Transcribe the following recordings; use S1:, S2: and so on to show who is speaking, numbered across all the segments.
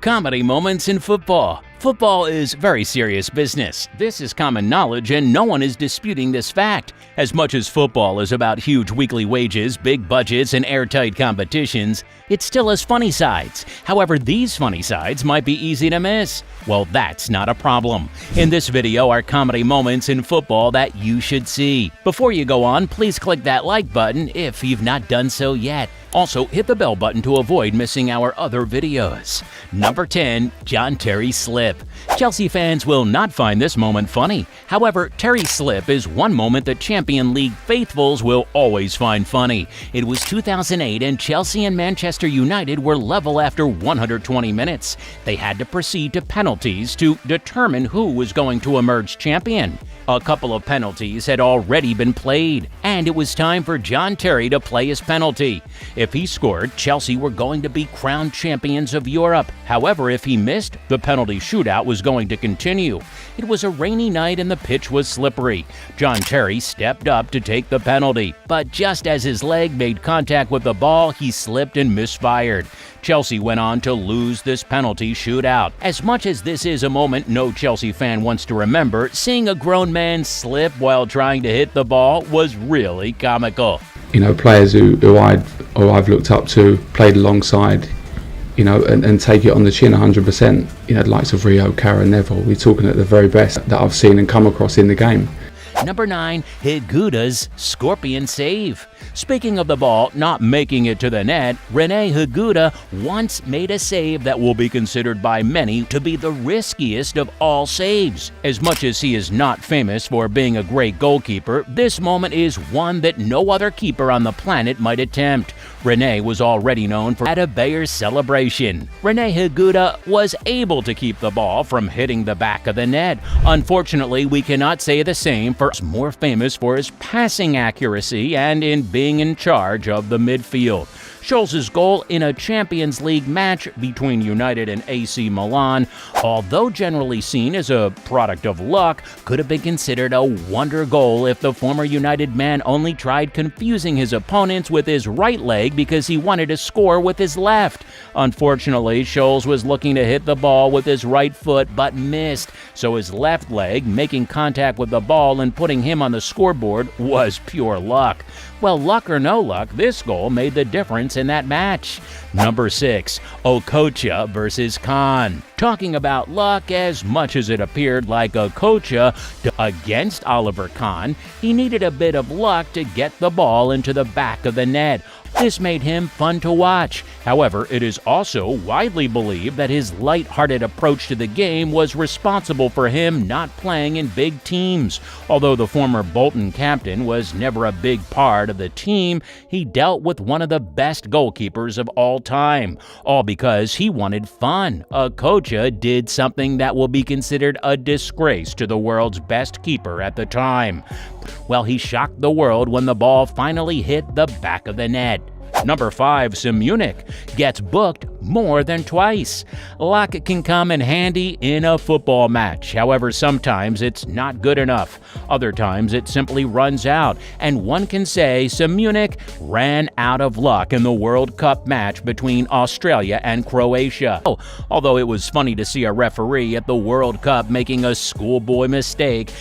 S1: Comedy moments in football. Football is very serious business. This is common knowledge and no one is disputing this fact. As much as football is about huge weekly wages, big budgets, and airtight competitions, it still has funny sides. However, these funny sides might be easy to miss. Well, that's not a problem. In this video are comedy moments in football that you should see. Before you go on, please click that like button if you've not done so yet. Also, hit the bell button to avoid missing our other videos. Number 10. John Terry Slip. Chelsea fans will not find this moment funny. However, Terry Slip is one moment that Champions League faithfuls will always find funny. It was 2008 and Chelsea and Manchester United were level after 120 minutes. They had to proceed to penalties to determine who was going to emerge champion. A couple of penalties had already been played, and it was time for John Terry to play his penalty. If he scored, Chelsea were going to be crowned champions of Europe. However, if he missed, the penalty shootout was going to continue. It was a rainy night and the pitch was slippery. John Terry stepped up to take the penalty, but just as his leg made contact with the ball, he slipped and misfired. Chelsea went on to lose this penalty shootout. As much as this is a moment no Chelsea fan wants to remember, seeing a grown man slip while trying to hit the ball was really comical.
S2: You know, players who I've looked up to, played alongside, you know, and take it on the chin 100%. You know, the likes of Rio, Cara, Neville. We're talking at the very best that I've seen and come across in the game.
S1: Number 9. Higuita's scorpion save. Speaking of the ball not making it to the net, Rene Higuita once made a save that will be considered by many to be the riskiest of all saves. As much as he is not famous for being a great goalkeeper, this moment is one that no other keeper on the planet might attempt. Rene was already known for a Bayer's celebration. Rene Higuita was able to keep the ball from hitting the back of the net. Unfortunately, we cannot say the same for more famous for his passing accuracy and in being in charge of the midfield. Scholes' goal in a Champions League match between United and AC Milan, although generally seen as a product of luck, could have been considered a wonder goal if the former United man only tried confusing his opponents with his right leg because he wanted to score with his left. Unfortunately, Scholes was looking to hit the ball with his right foot but missed, so his left leg making contact with the ball and putting him on the scoreboard was pure luck. Well, luck or no luck, this goal made the difference in that match. Number 6. Okocha versus Khan. Talking about luck, as much as it appeared like Okocha against Oliver Kahn, he needed a bit of luck to get the ball into the back of the net. This made him fun to watch. However, it is also widely believed that his light-hearted approach to the game was responsible for him not playing in big teams. Although the former Bolton captain was never a big part of the team, he dealt with one of the best goalkeepers of all time, all because he wanted fun. Okocha did something that will be considered a disgrace to the world's best keeper at the time. Well, he shocked the world when the ball finally hit the back of the net. Number 5. Simunik gets booked more than twice. Luck can come in handy in a football match. However, sometimes it's not good enough. Other times it simply runs out. And one can say Simunik ran out of luck in the World Cup match between Australia and Croatia. Although it was funny to see a referee at the World Cup making a schoolboy mistake.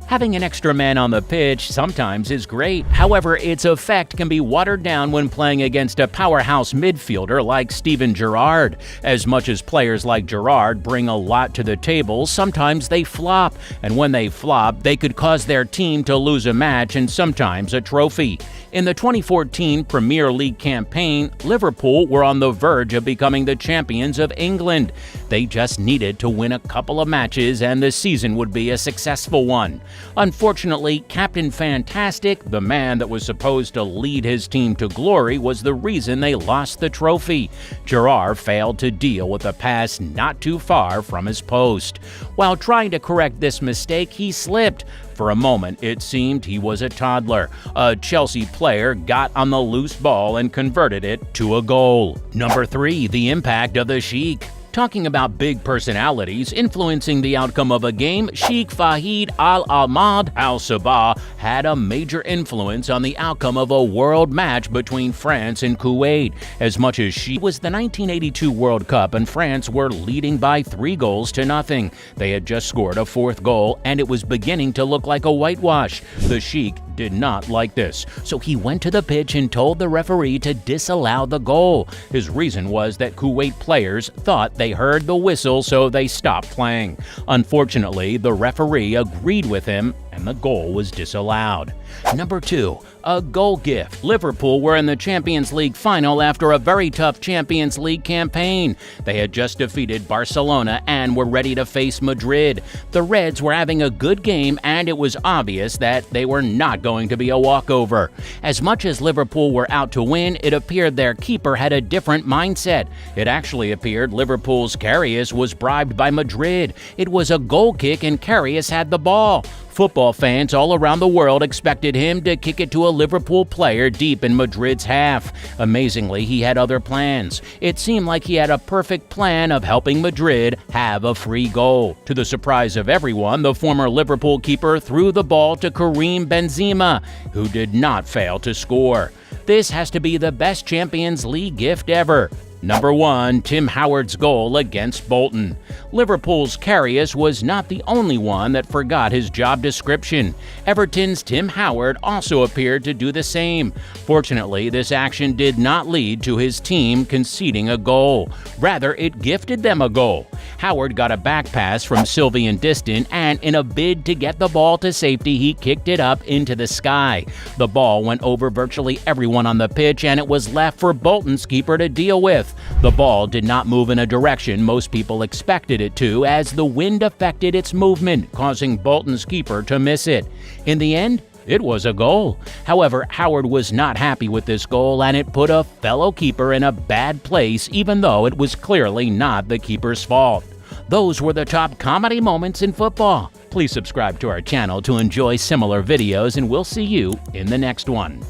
S1: Having an extra man on the pitch sometimes is great. However, its effect can be watered down when playing against a powerhouse midfielder like Steven Gerrard. As much as players like Gerrard bring a lot to the table, sometimes they flop. And when they flop, they could cause their team to lose a match and sometimes a trophy. In the 2014 Premier League campaign, Liverpool were on the verge of becoming the champions of England. They just needed to win a couple of matches and the season would be a successful one. Unfortunately, Captain Fantastic, the man that was supposed to lead his team to glory, was the reason they lost the trophy. Gerrard failed to deal with a pass not too far from his post. While trying to correct this mistake, he slipped. For a moment, it seemed he was a toddler. A Chelsea player got on the loose ball and converted it to a goal. Number 3. The impact of the Sheik. Talking about big personalities influencing the outcome of a game, Sheikh Fahid Al Ahmad Al Sabah had a major influence on the outcome of a world match between France and Kuwait. As much as she was the 1982 World Cup and France were leading by 3-0. They had just scored a fourth goal and it was beginning to look like a whitewash. The Sheikh did not like this, so he went to the pitch and told the referee to disallow the goal. His reason was that Kuwait players thought they heard the whistle, so they stopped playing. Unfortunately, the referee agreed with him and the goal was disallowed. Number 2. A goal gift. Liverpool were in the Champions League final after a very tough Champions League campaign. They had just defeated Barcelona and were ready to face Madrid. The Reds were having a good game and it was obvious that they were not going to be a walkover. As much as Liverpool were out to win, it appeared their keeper had a different mindset. It actually appeared Liverpool's Karius was bribed by Madrid. It was a goal kick and Karius had the ball. Football fans all around the world expected him to kick it to a Liverpool player deep in Madrid's half. Amazingly, he had other plans. It seemed like he had a perfect plan of helping Madrid have a free goal. To the surprise of everyone, the former Liverpool keeper threw the ball to Karim Benzema, who did not fail to score. This has to be the best Champions League gift ever. Number 1. Tim Howard's goal against Bolton. Liverpool's Karius was not the only one that forgot his job description. Everton's Tim Howard also appeared to do the same. Fortunately, this action did not lead to his team conceding a goal. Rather, it gifted them a goal. Howard got a back pass from Sylvian Distin, and in a bid to get the ball to safety, he kicked it up into the sky. The ball went over virtually everyone on the pitch, and it was left for Bolton's keeper to deal with. The ball did not move in a direction most people expected it to, as the wind affected its movement, causing Bolton's keeper to miss it. In the end, it was a goal. However, Howard was not happy with this goal, and it put a fellow keeper in a bad place, even though it was clearly not the keeper's fault. Those were the top comedy moments in football. Please subscribe to our channel to enjoy similar videos, and we'll see you in the next one.